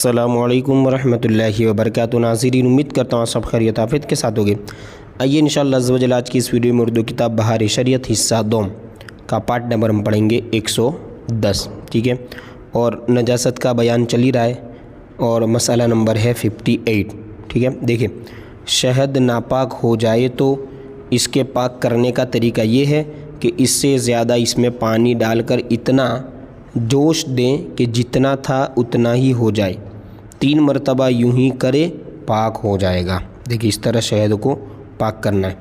السلام علیکم ورحمۃ اللہ وبرکاتہ۔ ناظرین، امید کرتا ہوں سب خیریت آفیت کے ساتھ ہوگے۔ آئیے انشاءاللہ عز و جل آج کی اس ویڈیو میں اردو کتاب بہار شریعت حصہ دوم کا پارٹ نمبر ہم پڑھیں گے 110، ٹھیک ہے، اور نجاست کا بیان چل ہی رہا ہے اور مسئلہ نمبر ہے 58، ٹھیک ہے۔ دیکھیں، شہد ناپاک ہو جائے تو اس کے پاک کرنے کا طریقہ یہ ہے کہ اس سے زیادہ اس میں پانی ڈال کر اتنا جوش دیں کہ جتنا تھا اتنا ہی ہو جائے، 3 مرتبہ یوں ہی کرے پاک ہو جائے گا۔ دیکھیں، اس طرح شہد کو پاک کرنا ہے۔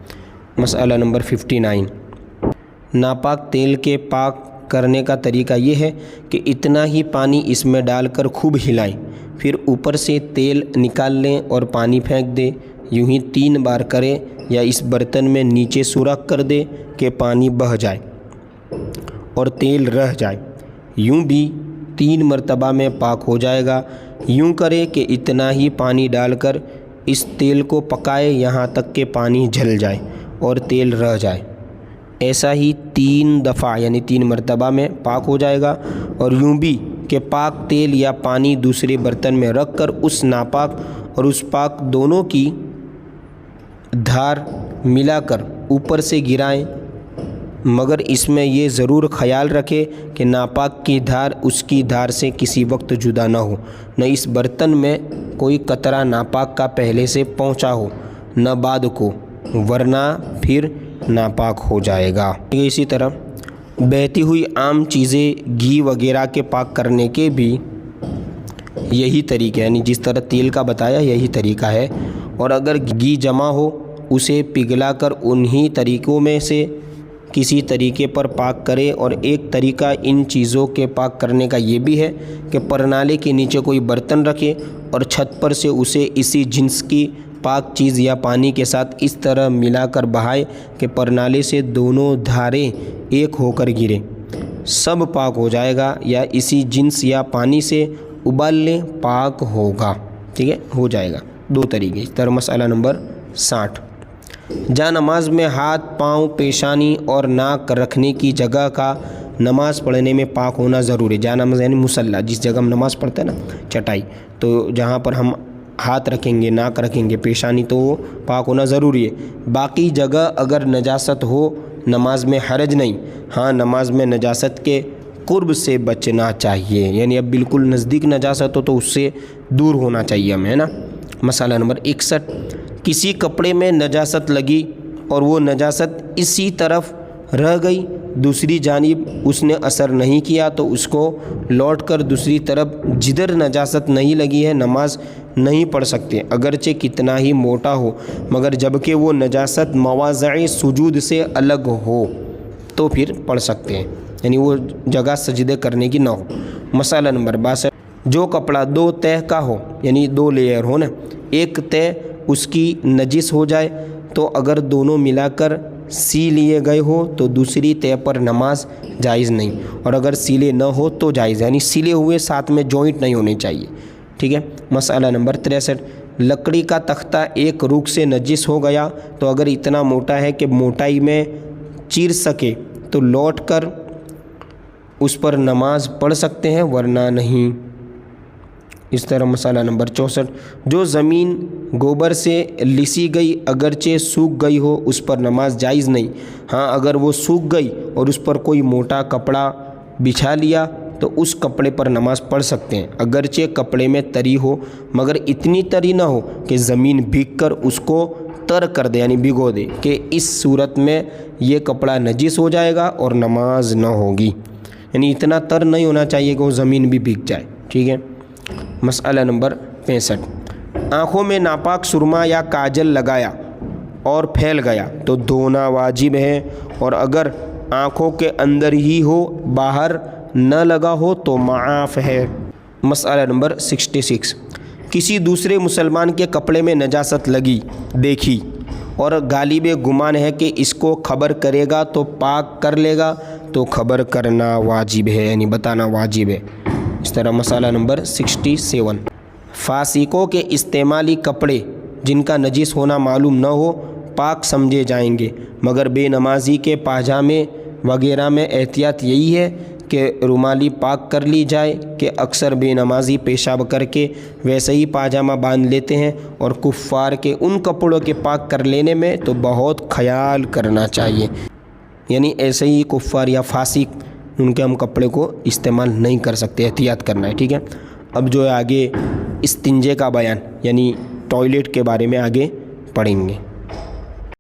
مسئلہ نمبر 59، ناپاک تیل کے پاک کرنے کا طریقہ یہ ہے کہ اتنا ہی پانی اس میں ڈال کر خوب ہلائیں، پھر اوپر سے تیل نکال لیں اور پانی پھینک دیں۔ یوں ہی 3 بار کریں یا اس برتن میں نیچے سوراخ کر دے کہ پانی بہہ جائے اور تیل رہ جائے، یوں بھی 3 مرتبہ میں پاک ہو جائے گا۔ یوں کرے کہ اتنا ہی پانی ڈال کر اس تیل کو پکائے یہاں تک کہ پانی جل جائے اور تیل رہ جائے۔ ایسا ہی 3 دفعہ یعنی 3 مرتبہ میں پاک ہو جائے گا۔ اور یوں بھی کہ پاک تیل یا پانی دوسرے برتن میں رکھ کر اس ناپاک اور اس پاک دونوں کی دھار ملا کر اوپر سے گرائیں، مگر اس میں یہ ضرور خیال رکھے کہ ناپاک کی دھار اس کی دھار سے کسی وقت جدا نہ ہو، نہ اس برتن میں کوئی قطرہ ناپاک کا پہلے سے پہنچا ہو نہ بعد کو، ورنہ پھر ناپاک ہو جائے گا۔ اسی طرح بہتی ہوئی عام چیزیں گھی وغیرہ کے پاک کرنے کے بھی یہی طریقہ، یعنی جس طرح تیل کا بتایا یہی طریقہ ہے۔ اور اگر گھی جمع ہو اسے پگھلا کر انہی طریقوں میں سے کسی طریقے پر پاک کرے۔ اور ایک طریقہ ان چیزوں کے پاک کرنے کا یہ بھی ہے کہ پرنالے کے نیچے کوئی برتن رکھے اور چھت پر سے اسے اسی جنس کی پاک چیز یا پانی کے ساتھ اس طرح ملا کر بہائے کہ پرنالے سے دونوں دھاریں ایک ہو کر گریں، سب پاک ہو جائے گا، یا اسی جنس یا پانی سے ابال لیں، پاک ہوگا، ٹھیک ہے، ہو جائے گا۔ 2 طریقے۔ اس طرح مسئلہ نمبر 60، جہاں نماز میں ہاتھ، پاؤں، پیشانی اور ناک رکھنے کی جگہ کا نماز پڑھنے میں پاک ہونا ضروری ہے۔ جہاں نماز یعنی مصلی، جس جگہ ہم نماز پڑھتے ہیں نا، چٹائی، تو جہاں پر ہم ہاتھ رکھیں گے، ناک رکھیں گے، پیشانی، تو وہ پاک ہونا ضروری ہے۔ باقی جگہ اگر نجاست ہو نماز میں حرج نہیں، ہاں نماز میں نجاست کے قرب سے بچنا چاہیے، یعنی اب بالکل نزدیک نجاست ہو تو اس سے دور ہونا چاہیے ہمیں، ہے نا۔ مسئلہ نمبر 61، کسی کپڑے میں نجاست لگی اور وہ نجاست اسی طرف رہ گئی، دوسری جانب اس نے اثر نہیں کیا، تو اس کو لوٹ کر دوسری طرف جدھر نجاست نہیں لگی ہے نماز نہیں پڑھ سکتے، اگرچہ کتنا ہی موٹا ہو، مگر جبکہ وہ نجاست مواضع سجود سے الگ ہو تو پھر پڑھ سکتے ہیں، یعنی وہ جگہ سجدے کرنے کی نہ ہو۔ مسئلہ نمبر 62، جو کپڑا 2 تہہ کا ہو، یعنی 2 لیئر ہو نا، ایک تہہ اس کی نجس ہو جائے تو اگر دونوں ملا کر سی لیے گئے ہو تو دوسری تہہ پر نماز جائز نہیں، اور اگر سیلے نہ ہو تو جائز، یعنی سلے ہوئے ساتھ میں جوائنٹ نہیں ہونے چاہیے، ٹھیک ہے۔ مسئلہ نمبر 63، لکڑی کا تختہ ایک روک سے نجس ہو گیا تو اگر اتنا موٹا ہے کہ موٹائی میں چیر سکے تو لوٹ کر اس پر نماز پڑھ سکتے ہیں، ورنہ نہیں۔ اس طرح مسئلہ نمبر 64، جو زمین گوبر سے لسی گئی اگرچہ سوکھ گئی ہو اس پر نماز جائز نہیں، ہاں اگر وہ سوکھ گئی اور اس پر کوئی موٹا کپڑا بچھا لیا تو اس کپڑے پر نماز پڑھ سکتے ہیں، اگرچہ کپڑے میں تری ہو، مگر اتنی تری نہ ہو کہ زمین بھیگ کر اس کو تر کر دے، یعنی بھگو دے، کہ اس صورت میں یہ کپڑا نجس ہو جائے گا اور نماز نہ ہوگی، یعنی اتنا تر نہیں ہونا چاہیے کہ وہ زمین بھی بھیگ جائے، ٹھیک ہے۔ مسئلہ نمبر 65، آنکھوں میں ناپاک سرما یا کاجل لگایا اور پھیل گیا تو دھونا واجب ہے، اور اگر آنکھوں کے اندر ہی ہو باہر نہ لگا ہو تو معاف ہے۔ مسئلہ نمبر 66، کسی دوسرے مسلمان کے کپڑے میں نجاست لگی دیکھی اور غالب گمان ہے کہ اس کو خبر کرے گا تو پاک کر لے گا تو خبر کرنا واجب ہے، یعنی بتانا واجب ہے۔ اس طرح مسئلہ نمبر 67، فاسقوں کے استعمالی کپڑے جن کا نجس ہونا معلوم نہ ہو پاک سمجھے جائیں گے، مگر بے نمازی کے پاجامے وغیرہ میں احتیاط یہی ہے کہ رومالی پاک کر لی جائے کہ اکثر بے نمازی پیشاب کر کے ویسے ہی پاجامہ باندھ لیتے ہیں، اور کفار کے ان کپڑوں کے پاک کر لینے میں تو بہت خیال کرنا چاہیے، یعنی ایسے ہی کفار یا فاسق ان کے ہم کپڑے کو استعمال نہیں کر سکتے، احتیاط کرنا ہے، ٹھیک ہے۔ اب جو ہے آگے استنجے کا بیان یعنی ٹوائلٹ کے بارے میں آگے پڑھیں گے۔